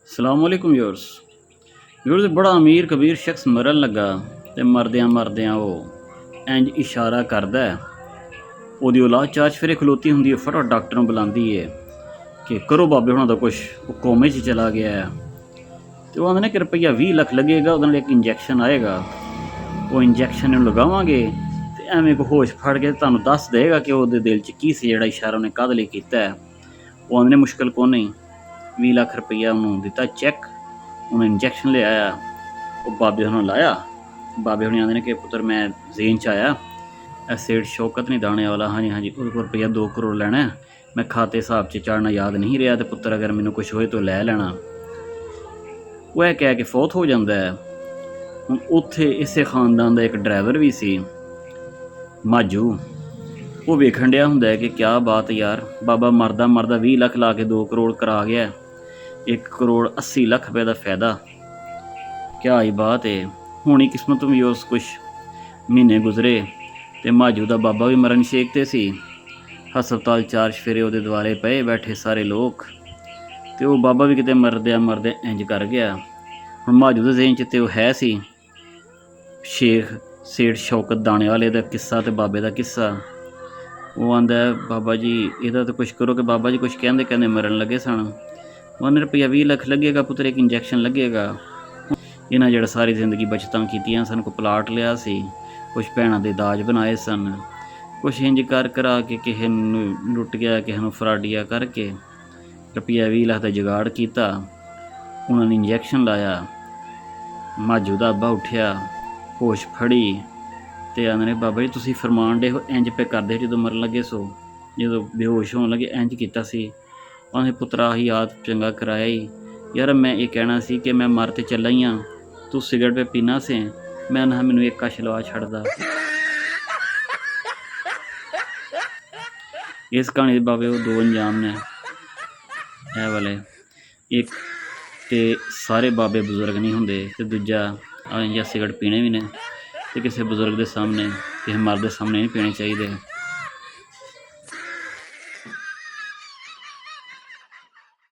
सलामकुम viewers. Viewers बड़ा अमीर कबीर शख्स मरन लगा तो मरद्या वो इंज इशारा करदा है। ਉਹਦੀ औलाद चार चफेरे खलोती होंगी है, फटाफट डॉक्टर ਨੂੰ बुलाती है कि करो बाबे हुणा दा कुछ, वो कोमे च चला गया है। तो वो आंदे कि रुपया 20 लाख लगेगा, उहदे एक इंजैक्शन आएगा, वो इंजैक्शन लगावांगे तो एवें को होश फड़ के तुहानूं दस देगा कि वो दिल च की सी, जिहड़ा इशारा उन्हें कद लई कीता है। वो आंदे मुश्किल को नहीं, 20 लाख रुपया उन्होंने दिता चैक, उन्हें इंजैक्शन ले आया, वो बाबे उन्होंने लाया। बाबे हुणी आंदे ने कि पुत्र मैं जेन च आया, सेठ शौकत नहीं दाने वाला, हाँ जी हाँ जी, वो रुपया 2 करोड़ लैना है, मैं खाते हिसाब से चढ़ना याद नहीं रहा, तो पुत्र अगर मैनू कुछ होए तो लै लेना। वह कह के फौत हो जाता है। हुण उत्थे इसे खानदान का एक ड्राइवर भी सी माजू, वो वेखण डिया हुंदा है कि क्या बात यार, बाबा मरदा मरदा 20 लाख ला के 2 करोड़ करा गया, 1 करोड़ 80 लाख रुपये का फायदा, क्या ही बात है। हुणी किस्मत भी उस कुछ महीने गुजरे तो माजू का बाबा भी मरण शेक ते सी। हस्पताल चार चफेरे वो दुआरे पे बैठे सारे लोग, तो वो बाबा भी किते मरद्या मरद्या इंज कर गया। हुण माजू के ज़हन च तो है सी शेख सेठ शौकत दाने वाले का किस्सा तो बाबे का किस्सा। वो आंदा बाबा जी इहदा तो कुछ करो, कि बाबा जी कुछ कहते कहते मरन लगे सन। उन्हें रुपया 20 लाख लगेगा पुत्र, एक इंजैक्शन लगेगा। इन्हें जड़ा सारी जिंदगी बचतां कीतियां सन, को प्लाट लिया सी, कुछ भैणां दे दाज बनाए सन, कुछ इंज कर करा के किसे नूं लुट गया, किसे नूं फराडिया करके रुपया 20 लाख का जुगाड़ किया। उन्होंने इंजैक्शन लाया, माजू दा अब्बा उठिया, होश फड़ी तो आंदे ने बाबा जी तुसीं फरमान दे इंज पे करदे जो मरन लगे सो, जो बेहोश होने लगे इंज किया सी। उन्हें पुत्रा ही याद चंगा कराया ही, यार मैं ये कहना सी कि मैं मर तो चला ही हाँ, तू सिगरेट पे पीना से, मैं ना मैनू एक कश लवा छड़दा। इस कहानी के बाबे वो 2 अंजाम ने है वाले, एक तो सारे बाबे बुजुर्ग नहीं होंगे, तो दूजा या सिगरेट पीने भी ने, तो किसी बुजुर्ग के सामने, किसी मर्द के सामने नहीं पीने चाहिए।